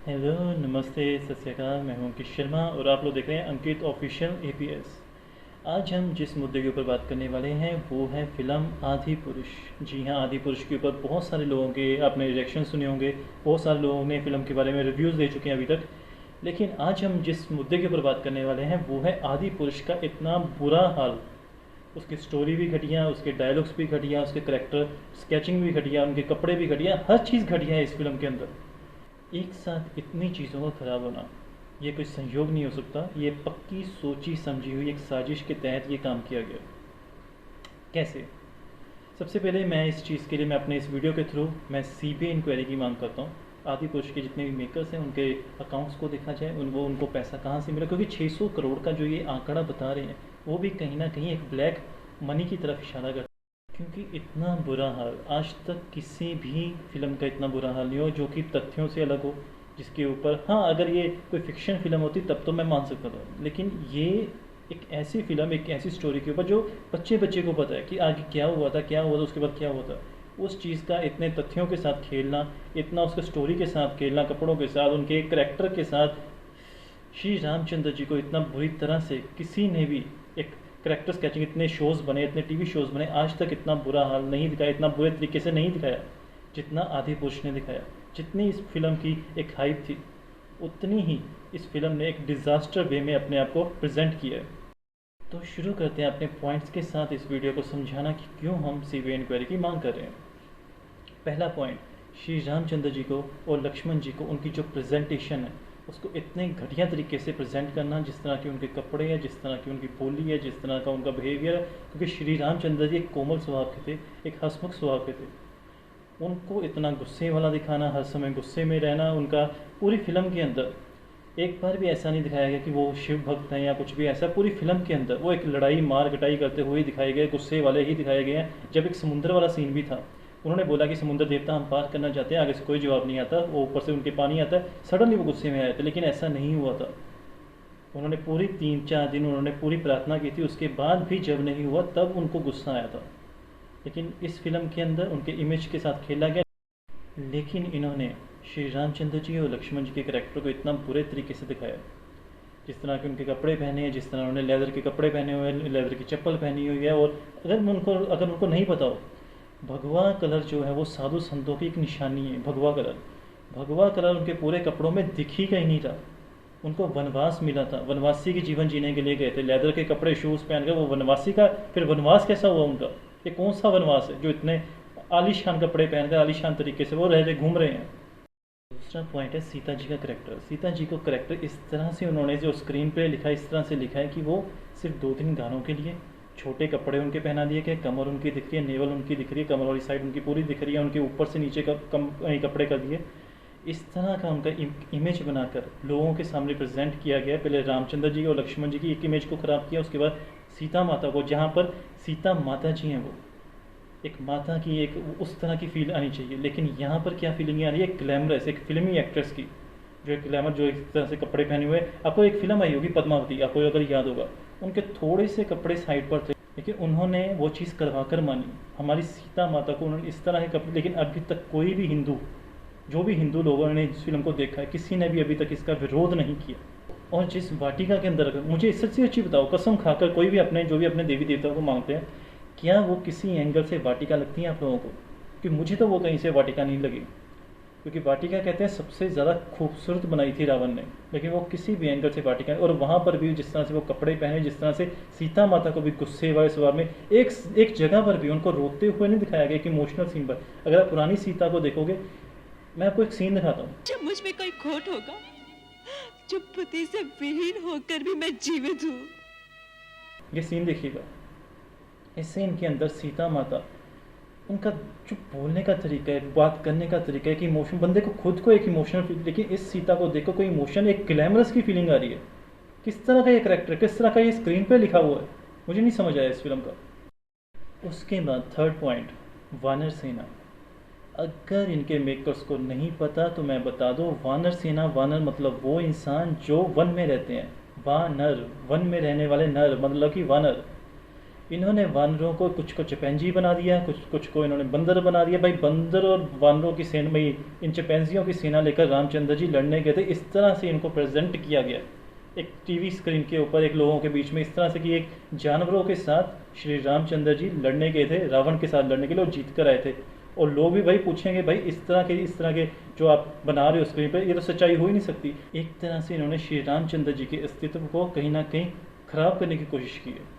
Hello, नमस्ते, सत श्री अकाल। मैं हूं अंकित शर्मा और आप लोग देख रहे हैं अंकित ऑफिशियल एपीएस। आज हम जिस मुद्दे के ऊपर बात करने वाले हैं वो है फिल्म आदि पुरुष। जी हाँ, आदि पुरुष के ऊपर बहुत सारे लोगों के आपने रिएक्शन सुने होंगे, बहुत सारे लोगों ने फिल्म के बारे में रिव्यूज़ दे चुके हैं अभी तक। लेकिन आज हम जिस मुद्दे के ऊपर बात करने वाले हैं वो है आदि पुरुष का इतना बुरा हाल। उसकी स्टोरी भी घटिया, उसके डायलॉग्स भी घटिया, उसके करेक्टर स्केचिंग भी घटिया, उनके कपड़े भी घटिया, हर चीज़ घटिया है इस फिल्म के अंदर। एक साथ इतनी चीज़ों का खराब होना ये कोई संयोग नहीं हो सकता। ये पक्की सोची समझी हुई एक साजिश के तहत ये काम किया गया। कैसे? सबसे पहले मैं इस चीज़ के लिए मैं अपने इस वीडियो के थ्रू मैं सीबीआई इंक्वायरी की मांग करता हूँ। आदि पुरुष के जितने भी मेकर्स हैं उनके अकाउंट्स को देखा जाए, उनको पैसा कहाँ से मिला, क्योंकि 600 करोड़ का जो ये आंकड़ा बता रहे हैं वो भी कहीं ना कहीं एक ब्लैक मनी की तरफ इशारा करता है। क्योंकि इतना बुरा हाल आज तक किसी भी फिल्म का इतना बुरा हाल नहीं हो जो कि तथ्यों से अलग हो, जिसके ऊपर हाँ अगर ये कोई फिक्शन फिल्म होती तब तो मैं मान सकता था, लेकिन ये एक ऐसी फिल्म, एक ऐसी स्टोरी के ऊपर जो बच्चे बच्चे को पता है कि आगे क्या हुआ था, क्या हुआ था, उसके बाद क्या हुआ था, उस चीज़ का इतने तथ्यों के साथ खेलना, इतना उसके स्टोरी के साथ खेलना, कपड़ों के साथ, उनके करेक्टर के साथ। श्री रामचंद्र जी को इतना बुरी तरह से किसी ने भी एक करेक्टर स्केचिंग, इतने शोज़ बने, इतने टीवी शोज़ बने, आज तक इतना बुरा हाल नहीं दिखाया, इतना बुरे तरीके से नहीं दिखाया जितना आदि पुरुष ने दिखाया। जितनी इस फिल्म की एक हाइप थी उतनी ही इस फिल्म ने एक डिज़ास्टर वे में अपने आप को प्रेजेंट किया है। तो शुरू करते हैं अपने पॉइंट्स के साथ इस वीडियो को समझाना कि क्यों हम सीबीआई इंक्वायरी की मांग कर रहे हैं। पहला पॉइंट, श्री रामचंद्र जी को और लक्ष्मण जी को उनकी जो प्रेजेंटेशन है उसको इतने घटिया तरीके से प्रेजेंट करना, जिस तरह के उनके कपड़े हैं, जिस तरह की उनकी बोली है, जिस तरह का उनका बिहेवियर है। क्योंकि श्री रामचंद्र जी एक कोमल स्वभाव के थे, एक हंसमुख स्वभाव के थे। उनको इतना गुस्से वाला दिखाना, हर समय गुस्से में रहना, उनका पूरी फिल्म के अंदर एक बार भी ऐसा नहीं दिखाया गया कि वो शिव भक्त हैं या कुछ भी ऐसा। पूरी फिल्म के अंदर वो एक लड़ाई मार कटाई करते हुए दिखाए गए, गुस्से वाले ही दिखाए गए हैं। जब एक समुद्र वाला सीन भी था, उन्होंने बोला कि समुद्र देवता हम पार करना चाहते हैं, आगे से कोई जवाब नहीं आता, वो ऊपर से उनके पानी आता है, सडनली वो गुस्से में आए थे, लेकिन ऐसा नहीं हुआ था। उन्होंने पूरी 3-4 दिन उन्होंने पूरी प्रार्थना की थी, उसके बाद भी जब नहीं हुआ तब उनको गुस्सा आया था। लेकिन इस फिल्म के अंदर उनके इमेज के साथ खेला गया, लेकिन इन्होंने श्री रामचंद्र जी और लक्ष्मण जी के करेक्टर को इतना बुरे तरीके से दिखाया। जिस तरह के उनके कपड़े पहने हैं, जिस तरह उन्होंने लेदर के कपड़े पहने हुए हैं, लेदर की चप्पल पहनी हुई है, और अगर उनको नहीं पता हो, भगवा कलर जो है वो साधु संतों की एक निशानी है। भगवा कलर, भगवा कलर उनके पूरे कपड़ों में दिख ही कहीं नहीं था। उनको वनवास मिला था, वनवासी की जीवन जीने के लिए गए थे, लेदर के कपड़े शूज़ पहन कर वो वनवासी का फिर वनवास कैसा हुआ उनका? ये कौन सा वनवास है जो इतने आलीशान कपड़े पहनकर आलीशान तरीके से वो रह रहे घूम रहे हैं? दूसरा पॉइंट है सीता जी का करेक्टर। सीता जी को करेक्टर इस तरह से उन्होंने जो स्क्रीन पे लिखा है, इस तरह से लिखा है कि वो सिर्फ 2-3 गानों के लिए छोटे कपड़े उनके पहना दिए गए, कमर उनकी दिख रही है, नेवल उनकी दिख रही है, कमर वाली साइड उनकी पूरी दिख रही है, उनके ऊपर से नीचे का कपड़े कर दिए। इस तरह का उनका इमेज बनाकर लोगों के सामने प्रेजेंट किया गया। पहले रामचंद्र जी और लक्ष्मण जी की एक इमेज को ख़राब किया, उसके बाद सीता माता को, जहाँ पर सीता माता जी हैं वो एक माता की एक उस तरह की फील आनी चाहिए, लेकिन यहाँ पर क्या फीलिंग आ रही है? ग्लैमरस, एक फिल्मी एक्ट्रेस की जो एक ग्लैमर, जो इस तरह से कपड़े पहने हुए। आपको एक फिल्म आई होगी पद्मावती, आपको अगर याद होगा, उनके थोड़े से कपड़े साइड पर थे, लेकिन उन्होंने वो चीज़ करवा कर मानी। हमारी सीता माता को उन्होंने इस तरह के कपड़े, लेकिन अभी तक कोई भी हिंदू, जो भी हिंदू लोगों ने इस फिल्म को देखा है, किसी ने भी अभी तक इसका विरोध नहीं किया। और जिस वाटिका के अंदर, मुझे इससे अच्छी बताओ, कसम खाकर, कोई भी अपने जो भी अपने देवी देवताओं को मांगते हैं, क्या वो किसी एंगल से वाटिका लगती है आप लोगों को? कि मुझे तो वो कहीं से वाटिका नहीं लगी। क्योंकि वाटिका कहते हैं सबसे ज़्यादा खूबसूरत बनाई थी रावण ने, लेकिन वो किसी भी एंगल से वाटिका, और वहाँ पर भी जिस तरह से वो कपड़े पहने, जिस तरह से सीता माता को भी गुस्से वाले स्वभाव में, एक जगह पर भी उनको रोते हुए नहीं दिखाया गया, एक इमोशनल सीन पर। अगर आप पुरानी सीता को देखोगे, मैं आपको एक सीन दिखाता हूँ। जब मुझ में कोई खोट होगा, जो पति से विहीन होकर भी मैं जीवित हूँ। ये सीन देखिएगा। इस सीन के अंदर सीता माता, उनका जो बोलने का तरीका है, बात करने का तरीका है, कि इमोशन, बंदे को खुद को एक इमोशनल फील, लेकिन इस सीता को देखो कोई इमोशन, एक ग्लैमरस की फीलिंग आ रही है। किस तरह का ये करेक्टर, किस तरह का ये स्क्रीन पे लिखा हुआ है, मुझे नहीं समझ आया इस फिल्म का। उसके बाद थर्ड पॉइंट, वानर सेना। अगर इनके मेकर्स को नहीं पता तो मैं बता दूं, वानर सेना, वानर मतलब वो इंसान जो वन में रहते हैं। वानर, वन में रहने वाले नर, मतलब कि वानर। इन्होंने वानरों को कुछ को चिंपैंजी बना दिया, कुछ कुछ को इन्होंने बंदर बना दिया। भाई बंदर और वानरों की सेना में इन चिंपैंजियों की सेना लेकर रामचंद्र जी लड़ने गए थे। इस तरह से इनको प्रेजेंट किया गया एक टीवी स्क्रीन के ऊपर, एक लोगों के बीच में, इस तरह से कि एक जानवरों के साथ श्री रामचंद्र जी लड़ने गए थे, रावण के साथ लड़ने के लिए, और जीत कर आए थे। और लोग भी भाई पूछेंगे भाई इस तरह के जो आप बना रहे हो स्क्रीन पर, ये तो सच्चाई हो ही नहीं सकती। एक तरह से इन्होंने श्री रामचंद्र जी के अस्तित्व को कहीं ना कहीं खराब करने की कोशिश की है।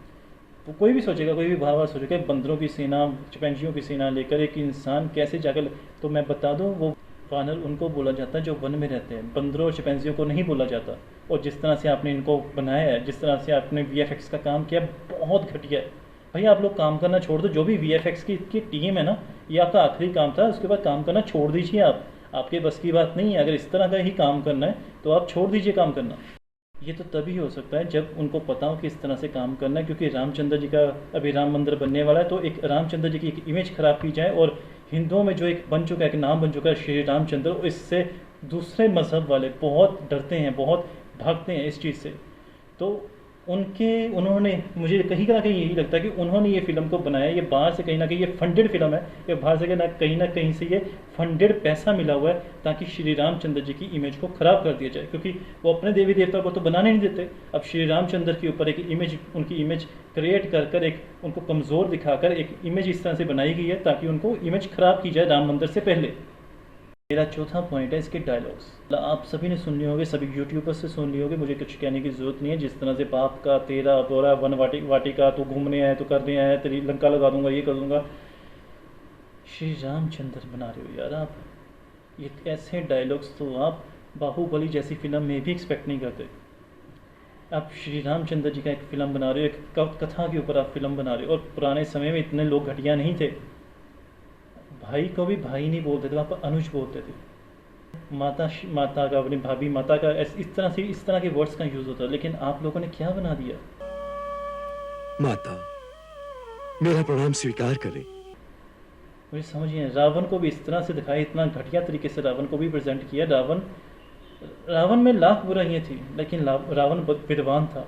तो कोई भी सोचेगा, कोई भी भाव सोचेगा बंदरों की सेना, चिंपैंजियों की सेना लेकर एक इंसान कैसे जाकर, तो मैं बता दूं वो वानर उनको बोला जाता है जो वन में रहते हैं, बंदरों और चिंपैंजियों को नहीं बोला जाता। और जिस तरह से आपने इनको बनाया है, जिस तरह से आपने वीएफएक्स का काम किया, बहुत घटिया है। भाई आप लोग काम करना छोड़ दो, जो भी वीएफएक्स की टीम है ना, ये आपका आखिरी काम था, उसके बाद काम करना छोड़ दीजिए। आपके बस की बात नहीं है, अगर इस तरह का ही काम करना है तो आप छोड़ दीजिए काम करना। ये तो तभी हो सकता है जब उनको पता हो कि इस तरह से काम करना है, क्योंकि रामचंद्र जी का अभी राम मंदिर बनने वाला है, तो एक रामचंद्र जी की एक इमेज खराब की जाए, और हिंदुओं में जो एक बन चुका है, एक नाम बन चुका है श्री रामचंद्र, इससे दूसरे मजहब वाले बहुत डरते हैं, बहुत भागते हैं इस चीज़ से। तो उन्होंने, मुझे कहीं ना कहीं यही लगता है कि उन्होंने ये फिल्म को बनाया, ये बाहर से कहीं ना कहीं ये फंडेड फिल्म है, ये बाहर से ना कहीं से ये फंडेड पैसा मिला हुआ है, ताकि श्री रामचंद्र जी की इमेज को खराब कर दिया जाए, क्योंकि वो अपने देवी देवता को तो बनाने नहीं देते। अब श्री रामचंद्र के ऊपर एक इमेज, उनकी इमेज क्रिएट कर एक उनको कमज़ोर दिखाकर एक इमेज इस तरह से बनाई गई है ताकि उनको इमेज खराब की जाए राम मंदिर से पहले। मेरा चौथा पॉइंट है इसके डायलॉग्स। आप सभी ने सुन लिए होंगे, सभी यूट्यूबर्स से सुन लिए होंगे, मुझे कुछ कहने की ज़रूरत नहीं है। जिस तरह से बाप का तेरा बोरा वन वाटिका, तो घूमने आया, तो करने आया, तेरी लंका लगा दूंगा, ये कर दूंगा। श्री रामचंद्र बना रहे हो यार आप, ये ऐसे डायलॉग्स तो आप बाहुबली जैसी फिल्म में भी एक्सपेक्ट नहीं करते। आप श्री रामचंद्र जी का एक फ़िल्म बना रहे हो, एक कथा के ऊपर आप फिल्म बना रहे हो, और पुराने समय में इतने लोग घटिया नहीं थे। भाई को भी भाई नहीं बोलते थे, वहाँ पर अनुज बोलते थे। माता का, अपनी भाभी माता का, इस तरह के वर्ड्स का यूज़ होता है। लेकिन आप लोगों ने क्या बना दिया? माता, मेरा प्रणाम स्वीकार करें। मुझे समझिए, रावण को भी इस तरह से दिखाया, इतना घटिया तरीके से रावण को भी प्रेजेंट किया। रावण में लाख बुराइयाँ थी, लेकिन रावण विद्वान था।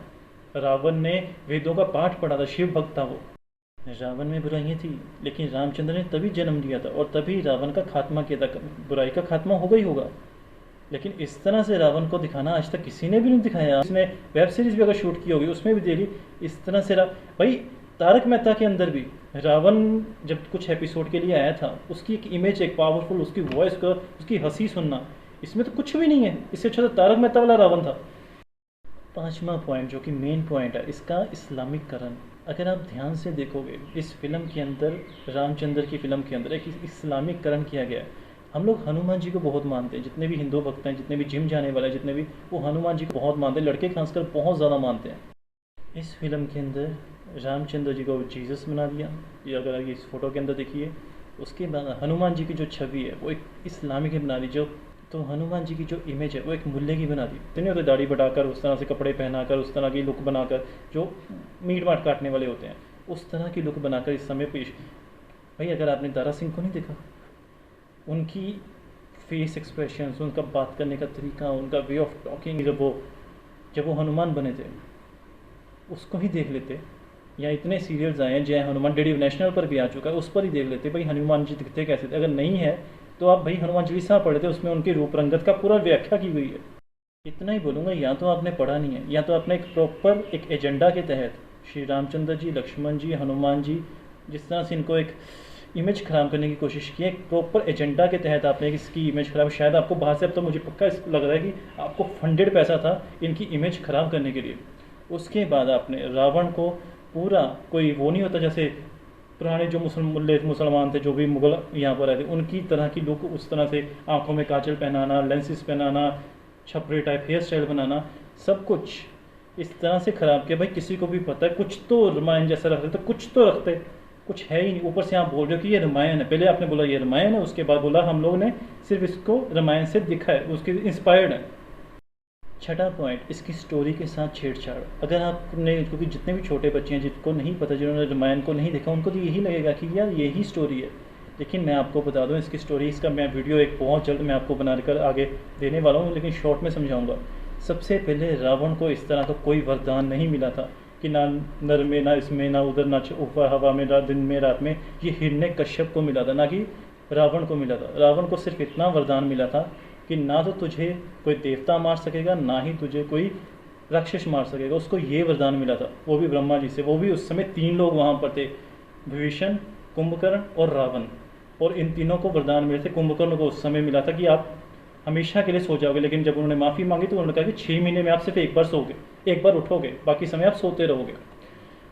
रावण ने वेदों का पाठ पढ़ा था, शिव भक्त था वो। रावण में बुराइयाँ थी, लेकिन रामचंद्र ने तभी जन्म दिया था और तभी रावण का खात्मा किया था। बुराई का खात्मा होगा ही होगा, लेकिन इस तरह से रावण को दिखाना आज तक किसी ने भी नहीं दिखाया। उसने वेब सीरीज भी अगर शूट की होगी उसमें भी देखी इस तरह से। भाई तारक मेहता के अंदर भी रावण जब कुछ एपिसोड के लिए आया था, उसकी एक इमेज, एक पावरफुल उसकी वॉइस का, उसकी हंसी सुनना, इसमें तो कुछ भी नहीं है। इससे अच्छा तो तारक मेहता वाला रावण था। पांचवा पॉइंट जो कि मेन पॉइंट है, इसका इस्लामिकरण। अगर आप ध्यान से देखोगे इस फिल्म के अंदर, रामचंद्र की फिल्म के अंदर एक इस्लामिकरण किया गया है। हम लोग हनुमान जी को बहुत मानते हैं, जितने भी हिंदू भक्त हैं, जितने भी जिम जाने वाले, जितने भी, वो हनुमान जी को बहुत मानते हैं। लड़के खासकर बहुत ज़्यादा मानते हैं। इस फिल्म के अंदर रामचंद्र जी को जीसस बना दिया, ये अगर इस फोटो के अंदर देखिए। उसके बाद हनुमान जी की जो छवि है वो एक इस्लामिक बना दी, जो तो हनुमान जी की जो इमेज है वो एक मुल्ले की बना दी। तो नहीं होते दाढ़ी बढ़ाकर, उस तरह से कपड़े पहनाकर, उस तरह की लुक बनाकर, जो मीट माट काटने वाले होते हैं, उस तरह की लुक बनाकर इस समय पेश। भाई अगर आपने दारा सिंह को नहीं देखा, उनकी फेस एक्सप्रेशंस, उनका बात करने का तरीका, उनका वे ऑफ टॉकिंग, जब वो हनुमान बने थे उसको ही देख लेते। या इतने सीरियल्स आए हैं, जय हनुमान, डीडी नेशनल पर भी आ चुका है, उस पर ही देख लेते भाई हनुमान जी दिखते कैसे थे। अगर नहीं है तो आप भाई हनुमान चालीसा पढ़े थे, उसमें उनकी रूप रंगत का पूरा व्याख्या की गई है। इतना ही बोलूँगा, या तो आपने पढ़ा नहीं है, या तो आपने एक प्रॉपर एक एजेंडा के तहत श्री रामचंद्र जी, लक्ष्मण जी, हनुमान जी, जिस तरह से इनको एक इमेज खराब करने की कोशिश की है, एक प्रॉपर एजेंडा के तहत आपने इसकी इमेज खराब, शायद आपको बाहर से, अब तो मुझे पक्का लग रहा है कि आपको फंडेड पैसा था इनकी इमेज खराब करने के लिए। उसके बाद आपने रावण को पूरा, कोई वो नहीं होता जैसे पुराने जो मुसलमान थे, जो भी मुगल यहाँ पर आए थे, उनकी तरह की लुक, उस तरह से आंखों में काजल पहनाना, लेंसेज पहनाना, छपरे टाइप हेयर स्टाइल बनाना, सब कुछ इस तरह से ख़राब किया। भाई किसी को भी पता है कुछ तो रामायण जैसा रखते, तो कुछ तो रखते, कुछ है ही नहीं। ऊपर से आप बोल रहे हो कि ये रामायण है। पहले आपने बोला ये रामायण है, उसके बाद बोला हम लोग ने सिर्फ इसको रामायण से दिखा है, उसके इंस्पायर्ड है। छठा पॉइंट, इसकी स्टोरी के साथ छेड़छाड़। अगर आपने, क्योंकि जितने भी छोटे बच्चे हैं जिनको नहीं पता, जिन्होंने रामायण को नहीं देखा, उनको तो यही लगेगा कि यार यही स्टोरी है। लेकिन मैं आपको बता दूं इसकी स्टोरी, इसका मैं वीडियो एक बहुत जल्द मैं आपको बनाकर आगे देने वाला हूं, लेकिन शॉर्ट में समझाऊंगा। सबसे पहले रावण को इस तरह का कोई वरदान नहीं मिला था कि ना नर में, ना इसमें, ना उधर, ना ऊपर हवा में, ना दिन में, रात में, ये हिरण्य कश्यप को मिला था, ना कि रावण को मिला था। रावण को सिर्फ इतना वरदान मिला था कि ना तो तुझे कोई देवता मार सकेगा, ना ही तुझे कोई राक्षस मार सकेगा। उसको ये वरदान मिला था, वो भी ब्रह्मा जी से। वो भी उस समय 3 लोग वहाँ पर थे, विभीषण, कुंभकर्ण और रावण। और इन तीनों को वरदान मिले थे। कुंभकर्ण को उस समय मिला था कि आप हमेशा के लिए सो जाओगे, लेकिन जब उन्होंने माफ़ी मांगी तो उन्होंने कहा कि 6 महीने में आप सिर्फ एक बार सोओगे, एक बार उठोगे, बाकी समय आप सोते रहोगे।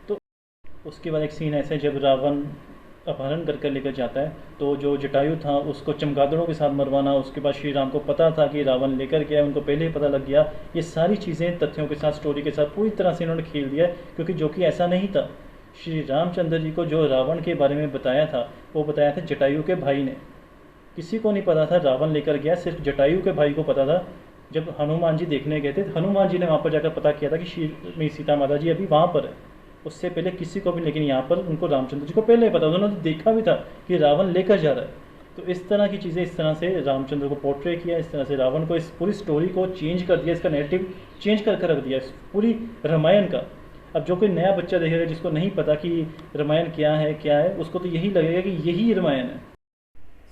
तो उसके बाद एक सीन ऐसा है जब रावण अपहरण करके लेकर जाता है, तो जो जटायु था उसको चमगादड़ों के साथ मरवाना, उसके बाद श्री राम को पता था कि रावण लेकर गया, उनको पहले ही पता लग गया। ये सारी चीज़ें तथ्यों के साथ, स्टोरी के साथ पूरी तरह से इन्होंने खेल दिया, क्योंकि जो कि ऐसा नहीं था। श्री रामचंद्र जी को जो रावण के बारे में बताया था, वो बताया था जटायु के भाई ने। किसी को नहीं पता था रावण लेकर गया, सिर्फ जटायु के भाई को पता था। जब हनुमान जी देखने गए थे, हनुमान जी ने वहाँ पर जाकर पता किया था कि श्री सीता माता जी अभी वहाँ पर है। उससे पहले किसी को भी, लेकिन यहाँ पर उनको रामचंद्र जी को पहले पता, उन्होंने देखा भी था कि रावण लेकर जा रहा है। तो इस तरह की चीज़ें, इस तरह से रामचंद्र को पोर्ट्रे किया, इस तरह से रावण को, इस पूरी स्टोरी को चेंज कर दिया, इसका नैरेटिव चेंज करके रख दिया, इस पूरी रामायण का। अब जो कोई नया बच्चा देखेगा जिसको नहीं पता कि रामायण क्या है, उसको तो यही लगेगा कि यही रामायण है।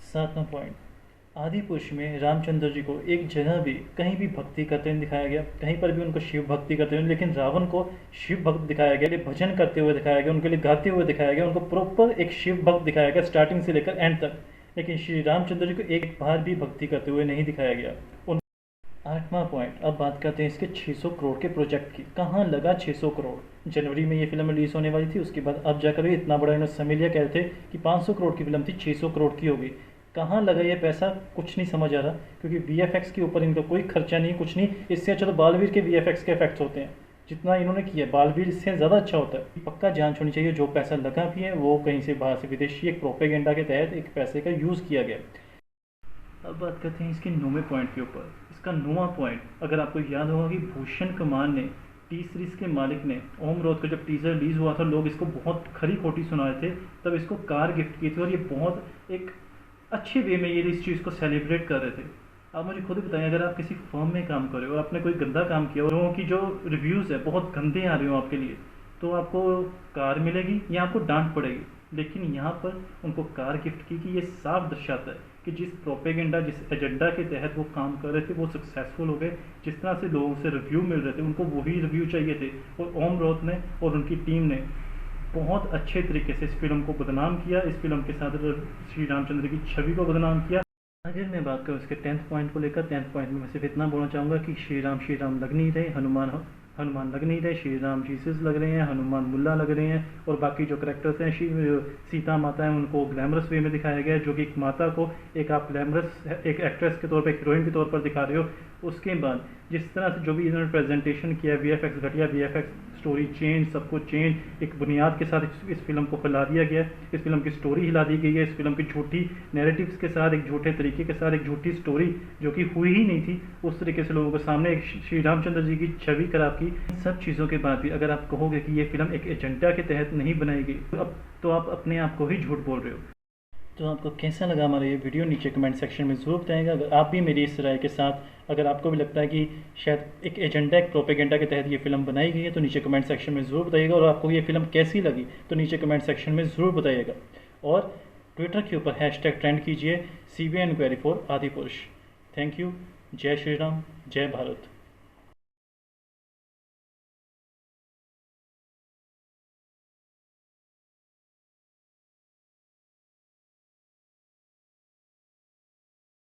7वां पॉइंट, आदि पुरुष में रामचंद्र जी को एक जगह भी कहीं भी भक्ति करते हुए दिखाया गया, कहीं पर भी उनको शिव भक्ति करते हुए, लेकिन रावण को शिव भक्त दिखाया गया, भजन करते हुए दिखाया गया, उनके लिए गाते हुए दिखाया गया, उनको प्रॉपर एक शिव भक्त दिखाया गया स्टार्टिंग से लेकर एंड तक। लेकिन श्री रामचंद्र जी को एक बार भी भक्ति करते हुए नहीं दिखाया गया। 8वां पॉइंट, अब बात करते हैं इसके 600 करोड़ के प्रोजेक्ट की। कहाँ लगा 600 करोड़? जनवरी में ये फिल्म रिलीज होने वाली थी, उसके बाद अब जाकर इतना बड़ा इन्होंने समय लिया, कहते थे कि 500 करोड़ की फिल्म थी, 600 करोड़ की होगी। कहाँ लगा ये पैसा, कुछ नहीं समझ आ रहा, क्योंकि वीएफएक्स के ऊपर इनका कोई खर्चा नहीं, कुछ नहीं। इससे अच्छा तो बालवीर के वीएफएक्स के इफेक्ट्स होते हैं, जितना इन्होंने किया बालवीर इससे ज़्यादा अच्छा होता है। पक्का जांच होनी चाहिए, जो पैसा लगा भी है वो कहीं से बाहर से विदेशी एक प्रोपेगेंडा के तहत एक पैसे का यूज़ किया गया। अब बात करते हैं इसके 9वें पॉइंट के ऊपर। इसका 9वां पॉइंट, अगर आपको याद होगा कि भूषण कुमार ने, टी सीरीज़ के मालिक ने, ओम रोध का जब टीजर रिलीज़ हुआ था, लोग इसको बहुत खरी खोटी सुना रहे थे, तब इसको कार गिफ्ट की थी, और ये बहुत एक अच्छे वे में ये इस चीज़ को सेलिब्रेट कर रहे थे। आप मुझे खुद बताएं, अगर आप किसी फर्म में काम कर रहे हो और आपने कोई गंदा काम किया और लोगों की जो रिव्यूज़ है बहुत गंदे आ रहे हो आपके लिए, तो आपको कार मिलेगी या आपको डांट पड़ेगी। लेकिन यहाँ पर उनको कार गिफ्ट की कि ये साफ दर्शाता है कि जिस प्रोपेगेंडा, जिस एजेंडा के तहत वो काम कर रहे थे, वो सक्सेसफुल हो गए। जिस तरह से लोगों से रिव्यू मिल रहे थे, उनको वही रिव्यू चाहिए थे, और ओम रोथ ने और उनकी टीम ने बहुत अच्छे तरीके से इस फिल्म को बदनाम किया, इस फिल्म के साथ श्री रामचंद्र की छवि को बदनाम किया। अगर मैं बात करूँ इसके 10th पॉइंट को लेकर, 10th पॉइंट में मैं सिर्फ इतना बोलना चाहूँगा कि श्री राम लग नहीं रहे, हनुमान लग नहीं रहे, श्री राम जीसस लग रहे हैं, हनुमान मुल्ला लग रहे हैं, और बाकी जो करेक्टर्स हैं, सीता माता हैं, उनको ग्लैमरस वे में दिखाया गया है, जो कि एक माता को एक आप ग्लैमरस एक एक्ट्रेस के तौर पर, एक हीरोइन के तौर पर दिखा रहे हो। उसके बाद जिस तरह से जो भी इन्होंने प्रेजेंटेशन किया, वीएफएक्स घटिया वीएफएक्स, स्टोरी चेंज, सब कुछ चेंज, एक बुनियाद के साथ इस फिल्म को फैला दिया गया, इस फिल्म की स्टोरी हिला दी गई है, इस फिल्म की झूठी नैरेटिव्स के साथ, एक झूठे तरीके के साथ, एक झूठी स्टोरी जो कि हुई ही नहीं थी, उस तरीके से लोगों के सामने एक श्री रामचंद्र जी की छवि खराब की। सब चीज़ों के बाद भी अगर आप कहोगे कि ये फिल्म एक एजेंडा के तहत नहीं बनाई गई, तो आप अपने आप को ही झूठ बोल रहे हो। तो आपको कैसा लगा हमारा ये वीडियो, नीचे कमेंट सेक्शन में ज़रूर बताएगा। अगर आप भी मेरी इस राय के साथ, अगर आपको भी लगता है कि शायद एक एजेंडा, एक प्रोपेगेंडा के तहत ये फिल्म बनाई गई है, तो नीचे कमेंट सेक्शन में ज़रूर बताइएगा। और आपको ये फिल्म कैसी लगी तो नीचे कमेंट सेक्शन में ज़रूर बताइएगा। और ट्विटर के ऊपर हैशटैग ट्रेंड कीजिए CBI Inquiry for Adipurush. Thank you. जय श्री राम, जय भारत।